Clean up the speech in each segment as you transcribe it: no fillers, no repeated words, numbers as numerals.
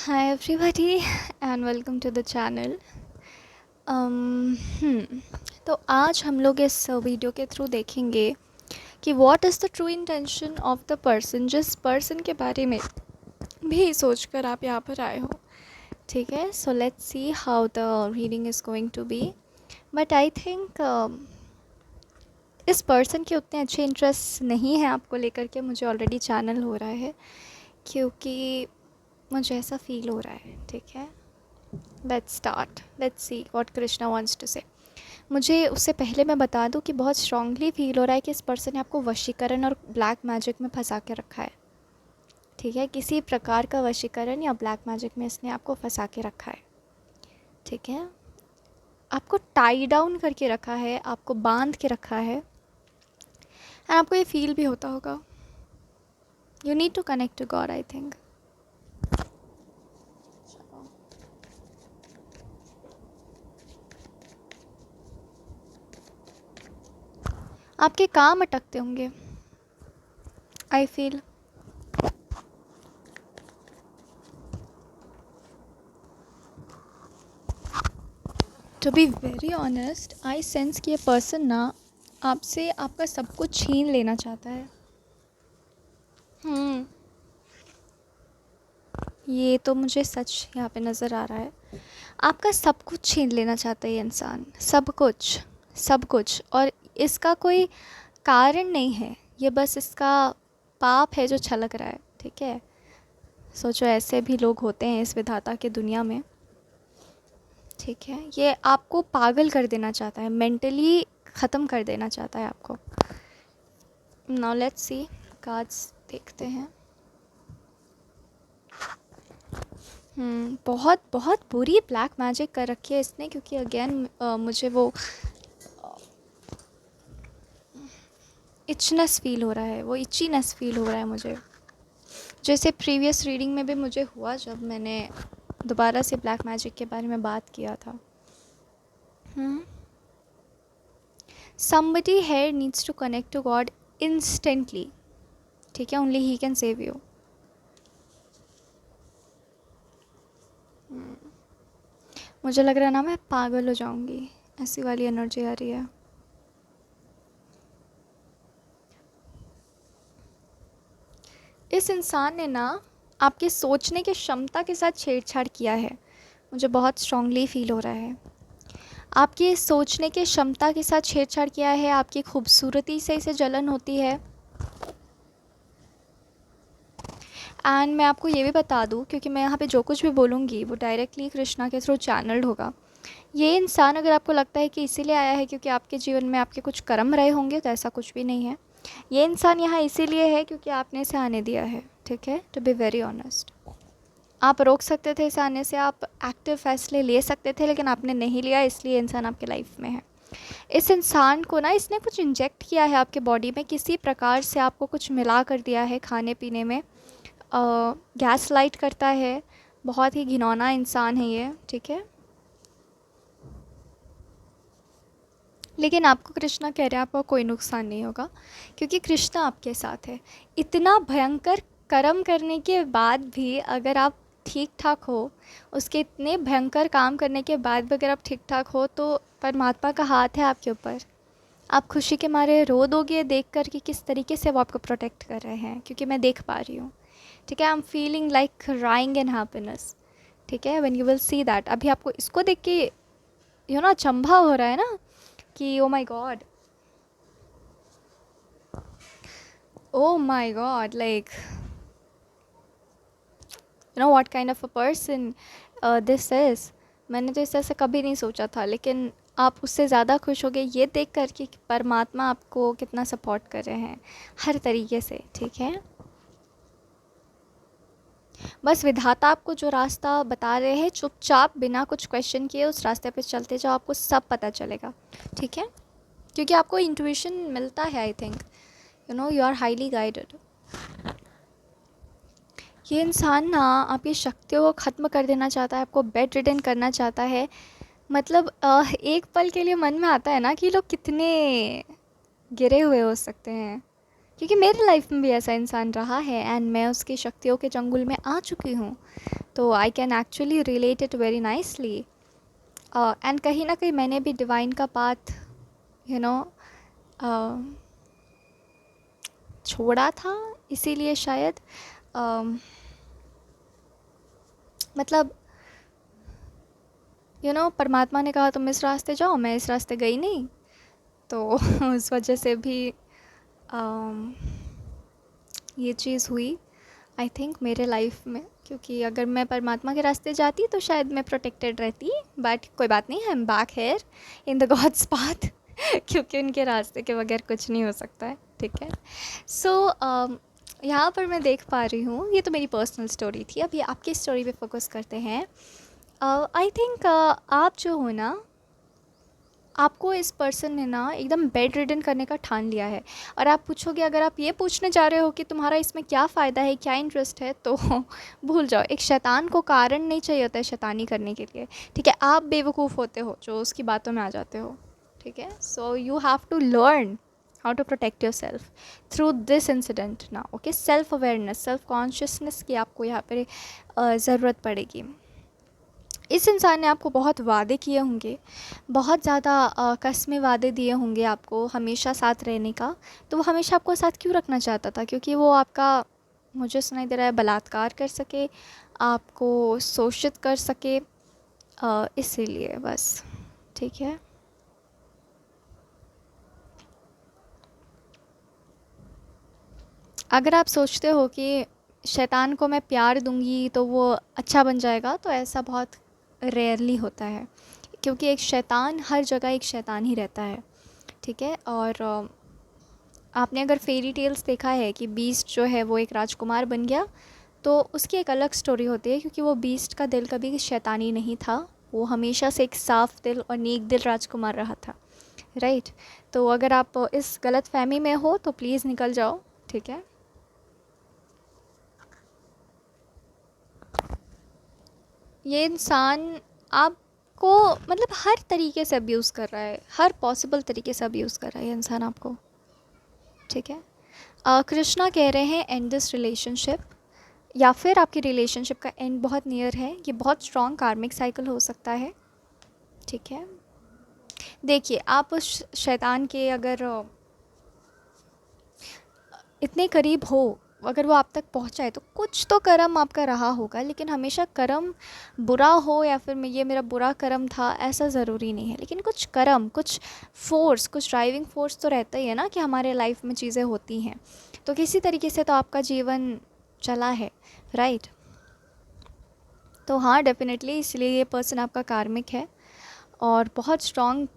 Hi everybody and welcome to the channel. तो आज हम लोग इस वीडियो के थ्रू देखेंगे कि what is the true intention of the person जिस पर्सन के बारे में भी सोचकर आप यहाँ पर आए हो. ठीक है, so let's see how the reading is going to be. But I think इस पर्सन के उतने अच्छे इंटरेस्ट नहीं है आपको लेकर के. मुझे ऑलरेडी चैनल हो रहा है क्योंकि मुझे ऐसा फील हो रहा है. ठीक है, let's start. Let's see what Krishna wants to say. मुझे उससे पहले मैं बता दूं कि बहुत स्ट्रांगली फील हो रहा है कि इस पर्सन ने आपको वशीकरण और ब्लैक मैजिक में फंसा के रखा है. ठीक है, किसी प्रकार का वशीकरण या ब्लैक मैजिक में इसने आपको फंसा के रखा है. ठीक है, आपको टाई डाउन करके रखा है, आपको बांध के रखा है. एंड आपको ये फील भी होता होगा. You need to connect to God I think. आपके काम अटकते होंगे I feel. To be very honest I sense कि ये पर्सन ना आपसे आपका सब कुछ छीन लेना चाहता है. ये तो मुझे सच यहाँ पे नज़र आ रहा है. आपका सब कुछ छीन लेना चाहता है ये इंसान. सब कुछ, सब कुछ. और इसका कोई कारण नहीं है, ये बस इसका पाप है जो छलक रहा है. ठीक है, सोचो ऐसे भी लोग होते हैं इस विधाता के दुनिया में. ठीक है, ये आपको पागल कर देना चाहता है, मेंटली ख़त्म कर देना चाहता है आपको. नाउ लेट्स सी कार्ड्स देखते हैं. बहुत बहुत बुरी ब्लैक मैजिक कर रखी है इसने क्योंकि अगेन मुझे वो इचनेस फील हो रहा है, वो इचीनेस फील हो रहा है मुझे, जैसे प्रीवियस रीडिंग में भी मुझे हुआ जब मैंने दोबारा से ब्लैक मैजिक के बारे में बात किया था. somebody here needs to connect to God instantly. ठीक है, only he can save you. मुझे लग रहा है ना मैं पागल हो जाऊंगी, ऐसी वाली एनर्जी आ रही है. इस इंसान ने ना आपके सोचने की क्षमता के साथ छेड़छाड़ किया है. मुझे बहुत स्ट्रांगली फील हो रहा है आपकी सोचने के क्षमता के साथ छेड़छाड़ किया है. आपकी खूबसूरती से इसे जलन होती है. एंड मैं आपको ये भी बता दूं क्योंकि मैं यहाँ पे जो कुछ भी बोलूँगी वो डायरेक्टली कृष्णा के थ्रू चैनल्ड होगा. ये इंसान अगर आपको लगता है कि इसीलिए आया है क्योंकि आपके जीवन में आपके कुछ कर्म रहे होंगे, तो ऐसा कुछ भी नहीं है. ये इंसान यहाँ इसीलिए है क्योंकि आपने इसे आने दिया है. ठीक है, टू बी वेरी ऑनेस्ट. आप रोक सकते थे इसे आने से, आप एक्टिव फैसले ले सकते थे, लेकिन आपने नहीं लिया, इसलिए इंसान आपके लाइफ में है. इस इंसान को ना इसने कुछ इंजेक्ट किया है आपके बॉडी में, किसी प्रकार से आपको कुछ मिला कर दिया है खाने पीने में. गैस लाइट करता है. बहुत ही घिनौना इंसान है ये. ठीक है, लेकिन आपको कृष्णा कह रहे हैं आपको कोई नुकसान नहीं होगा क्योंकि कृष्णा आपके साथ है. इतना भयंकर कर्म करने के बाद भी अगर आप ठीक ठाक हो, उसके इतने भयंकर काम करने के बाद भी अगर आप ठीक ठाक हो, तो परमात्मा का हाथ है आपके ऊपर. आप खुशी के मारे रो दोगे देख कर कि किस तरीके से वो आपको प्रोटेक्ट कर रहे हैं, क्योंकि मैं देख पा रही हूँ. ठीक है, I am feeling like crying in happiness. ठीक है, when you will see that. अभी आपको इसको देख के अचंभा हो रहा है ना कि oh my God, oh my God, like what kind of a person this is. मैंने तो इस तरह से कभी नहीं सोचा था, लेकिन आप उससे ज़्यादा खुश हो गए ये देख कर कि परमात्मा आपको कितना सपोर्ट कर रहे हैं हर तरीके से. ठीक है, बस विधाता आपको जो रास्ता बता रहे हैं, चुपचाप बिना कुछ क्वेश्चन किए उस रास्ते पे चलते जाओ, आपको सब पता चलेगा. ठीक है, क्योंकि आपको इंट्यूशन मिलता है. I think you are highly guided. ये इंसान ना आपकी शक्तियों को ख़त्म कर देना चाहता है, आपको बेड रिडन करना चाहता है. मतलब एक पल के लिए मन में आता है ना कि लोग कितने गिरे हुए हो सकते हैं. क्योंकि मेरी लाइफ में भी ऐसा इंसान रहा है एंड मैं उसकी शक्तियों के चंगुल में आ चुकी हूँ, तो I can actually relate it very nicely. And कहीं ना कहीं मैंने भी डिवाइन का पाथ यू नो छोड़ा था, इसीलिए शायद मतलब परमात्मा ने कहा तुम इस रास्ते जाओ, मैं इस रास्ते गई नहीं, तो उस वजह से भी अम, ये चीज़ हुई आई थिंक मेरे लाइफ में। क्योंकि अगर मैं परमात्मा के रास्ते जाती तो शायद मैं प्रोटेक्टेड रहती, बट कोई बात नहीं, I am back here in the gods path क्योंकि उनके रास्ते के बगैर कुछ नहीं हो सकता है, ठीक है। सो यहाँ पर मैं देख पा रही हूँ, ये तो मेरी पर्सनल स्टोरी थी, अभी आपकी स्टोरी पे फोकस करते हैं। आई थिंक आप जो हो ना, आपको इस पर्सन ने ना एकदम बेड रिडन करने का ठान लिया है। और आप पूछोगे, अगर आप ये पूछने जा रहे हो कि तुम्हारा इसमें क्या फ़ायदा है, क्या इंटरेस्ट है, तो भूल जाओ। एक शैतान को कारण नहीं चाहिए होता है शैतानी करने के लिए, ठीक है। आप बेवकूफ़ होते हो जो उसकी बातों में आ जाते हो, ठीक है। So you have to learn how to protect yourself through this incident ना, okay. Self awareness, self consciousness की आपको यहाँ पर ज़रूरत पड़ेगी। इस इंसान ने आपको बहुत वादे किए होंगे, बहुत ज़्यादा कस्में वादे दिए होंगे आपको हमेशा साथ रहने का। तो वो हमेशा आपको साथ क्यों रखना चाहता था? क्योंकि वो आपका, मुझे सुनाई दे रहा है, बलात्कार कर सके, आपको शोषित कर सके, इसीलिए बस, ठीक है। अगर आप सोचते हो कि शैतान को मैं प्यार दूंगी तो वो अच्छा बन जाएगा, तो ऐसा बहुत रेयरली होता है। क्योंकि एक शैतान हर जगह एक शैतान ही रहता है, ठीक है। और आपने अगर फेरी टेल्स देखा है कि बीस्ट जो है वो एक राजकुमार बन गया, तो उसकी एक अलग स्टोरी होती है, क्योंकि वो बीस्ट का दिल कभी शैतानी नहीं था, वो हमेशा से एक साफ दिल और नेक दिल राजकुमार रहा था, राइट। तो अगर आप इस गलत फहमी में हो तो प्लीज़ निकल जाओ, ठीक है। ये इंसान आपको मतलब हर तरीके से अब्यूज़ कर रहा है, हर पॉसिबल तरीके से अब्यूज़ कर रहा है ये इंसान आपको, ठीक है। कृष्णा कह रहे हैं एंड दिस रिलेशनशिप, या फिर आपकी रिलेशनशिप का एंड बहुत नियर है, ये बहुत स्ट्रॉन्ग कार्मिक साइकिल हो सकता है, ठीक है। देखिए, आप उस शैतान के अगर इतने करीब हो, अगर वो आप तक पहुंचा है, तो कुछ तो कर्म आपका रहा होगा। लेकिन हमेशा कर्म बुरा हो या फिर ये मेरा बुरा कर्म था, ऐसा ज़रूरी नहीं है। लेकिन कुछ कर्म, कुछ फोर्स, कुछ ड्राइविंग फोर्स तो रहता ही है ना कि हमारे लाइफ में चीज़ें होती हैं। तो किसी तरीके से तो आपका जीवन चला है, राइट। तो हाँ, डेफिनेटली इसलिए ये पर्सन आपका कार्मिक है और बहुत स्ट्रॉन्ग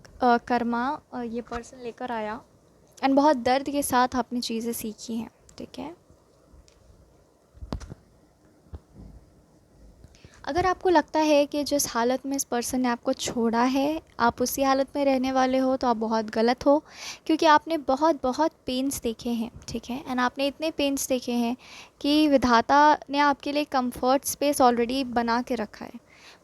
कर्मा ये पर्सन लेकर आया, एंड बहुत दर्द के साथ आपने चीज़ें सीखी हैं, ठीक है। अगर आपको लगता है कि जिस हालत में इस पर्सन ने आपको छोड़ा है आप उसी हालत में रहने वाले हो, तो आप बहुत गलत हो। क्योंकि आपने बहुत बहुत पेन्स देखे हैं, ठीक है। एंड आपने इतने पेन्स देखे हैं कि विधाता ने आपके लिए कंफर्ट स्पेस ऑलरेडी बना के रखा है।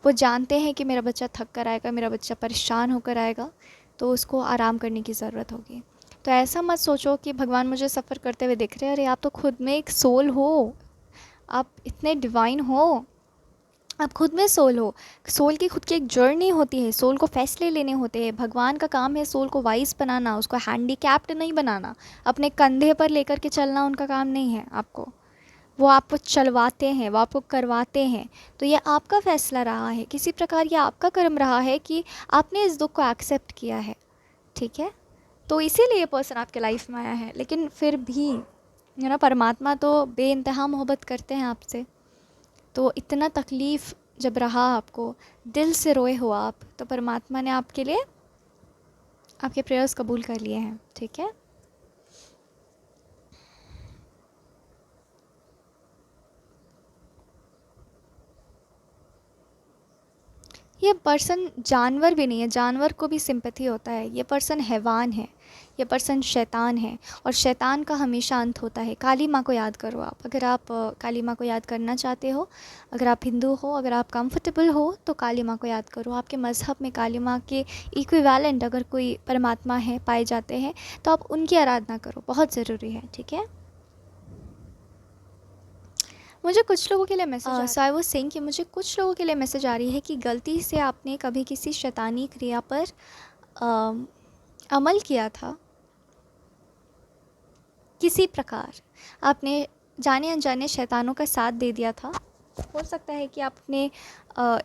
वो जानते हैं कि मेरा बच्चा थक कर आएगा, मेरा बच्चा परेशान होकर आएगा, तो उसको आराम करने की ज़रूरत होगी। तो ऐसा मत सोचो कि भगवान मुझे सफ़र करते हुए दिख रहे हैं। अरे आप तो खुद में एक सोल हो, आप इतने डिवाइन हो, आप खुद में सोल हो। सोल की खुद की एक जर्नी होती है, सोल को फैसले लेने होते हैं। भगवान का काम है सोल को वाइज बनाना, उसको हैंडीकैप्ड नहीं बनाना, अपने कंधे पर लेकर के चलना उनका काम नहीं है आपको। वो आपको चलवाते हैं, वो आपको करवाते हैं। तो ये आपका फैसला रहा है, किसी प्रकार ये आपका कर्म रहा है कि आपने इस दुख को एक्सेप्ट किया है, ठीक है। तो इसीलिए ये पर्सन आपके लाइफ में आया है। लेकिन फिर भी परमात्मा तो बेइंतहा मोहब्बत करते हैं आपसे। तो इतना तकलीफ़ जब रहा आपको, दिल से रोए हो आप, तो परमात्मा ने आपके लिए आपके प्रेयर्स कबूल कर लिए हैं, ठीक है। ये पर्सन जानवर भी नहीं है, जानवर को भी सिंपैथी होता है। ये पर्सन हैवान है, ये पर्सन शैतान है, और शैतान का हमेशा अंत होता है। काली माँ को याद करो आप, अगर आप काली माँ को याद करना चाहते हो, अगर आप हिंदू हो, अगर आप कंफर्टेबल हो तो काली माँ को याद करो। आपके मज़हब में काली माँ के इक्विवेलेंट अगर कोई परमात्मा है पाए जाते हैं तो आप उनकी आराधना करो, बहुत ज़रूरी है, ठीक है। मुझे कुछ लोगों के लिए message so I was saying कि मुझे कुछ लोगों के लिए मैसेज आ रही है कि गलती से आपने कभी किसी शैतानी क्रिया पर अमल किया था, किसी प्रकार आपने जाने अनजाने शैतानों का साथ दे दिया था। हो सकता है कि आप अपने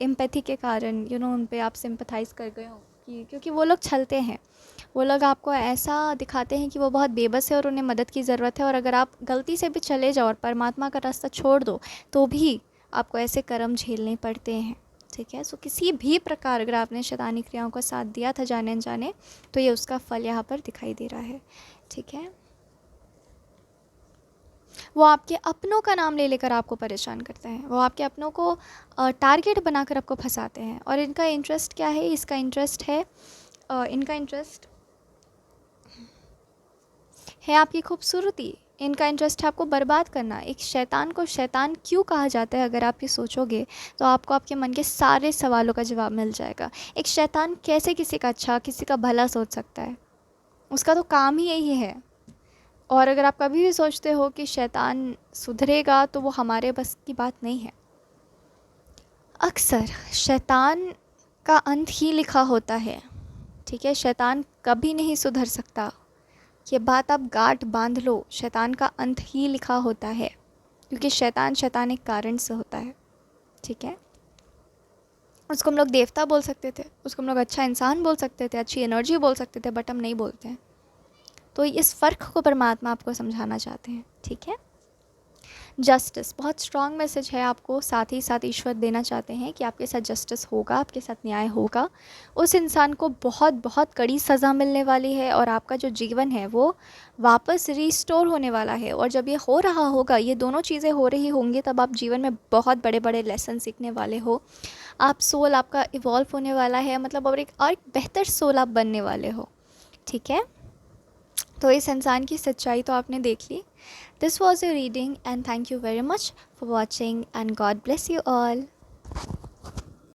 एम्पैथी के कारण उन पे आप सिंपथाइज़ कर गए हो, कि क्योंकि वो लोग छलते हैं, वो लोग आपको ऐसा दिखाते हैं कि वो बहुत बेबस है और उन्हें मदद की ज़रूरत है, और अगर आप गलती से भी चले जाओ और परमात्मा का रास्ता छोड़ दो तो भी आपको ऐसे कर्म झेलने पड़ते हैं, ठीक है। सो किसी भी प्रकार अगर आपने शैतानी क्रियाओं का साथ दिया था जाने अनजाने, तो ये उसका फल यहाँ पर दिखाई दे रहा है, ठीक है। वो आपके अपनों का नाम ले लेकर आपको परेशान करते हैं, वो आपके अपनों को टारगेट बनाकर आपको फंसाते हैं, और इनका इंटरेस्ट क्या है? इसका इंटरेस्ट है इनका इंटरेस्ट है आपकी खूबसूरती, इनका इंटरेस्ट है आपको बर्बाद करना। एक शैतान को शैतान क्यों कहा जाता है, अगर आप ये सोचोगे तो आपको आपके मन के सारे सवालों का जवाब मिल जाएगा। एक शैतान कैसे किसी का अच्छा, किसी का भला सोच सकता है? उसका तो काम ही यही है। और अगर आप कभी भी सोचते हो कि शैतान सुधरेगा तो वो हमारे बस की बात नहीं है। अक्सर शैतान का अंत ही लिखा होता है, ठीक है। शैतान कभी नहीं सुधर सकता, ये बात आप गांठ बांध लो। शैतान का अंत ही लिखा होता है, क्योंकि शैतान एक कारण से होता है, ठीक है। उसको हम लोग देवता बोल सकते थे, उसको हम लोग अच्छा इंसान बोल सकते थे, अच्छी एनर्जी बोल सकते थे, बट हम नहीं बोलते हैं। तो इस फ़र्क को परमात्मा आपको समझाना चाहते हैं, ठीक है। जस्टिस बहुत स्ट्रॉन्ग मैसेज है आपको, साथ ही साथ ईश्वर देना चाहते हैं कि आपके साथ जस्टिस होगा, आपके साथ न्याय होगा। उस इंसान को बहुत बहुत कड़ी सज़ा मिलने वाली है, और आपका जो जीवन है वो वापस रिस्टोर होने वाला है। और जब ये हो रहा होगा, ये दोनों चीज़ें हो रही होंगी, तब आप जीवन में बहुत बड़े बड़े लेसन सीखने वाले हो। आप सोल आपका इवॉल्व होने वाला है, मतलब और एक बेहतर सोल आप बनने वाले हो, ठीक है। तो इस इंसान की सच्चाई तो आपने देख ली। This was a reading and thank you very much for watching and God bless you all.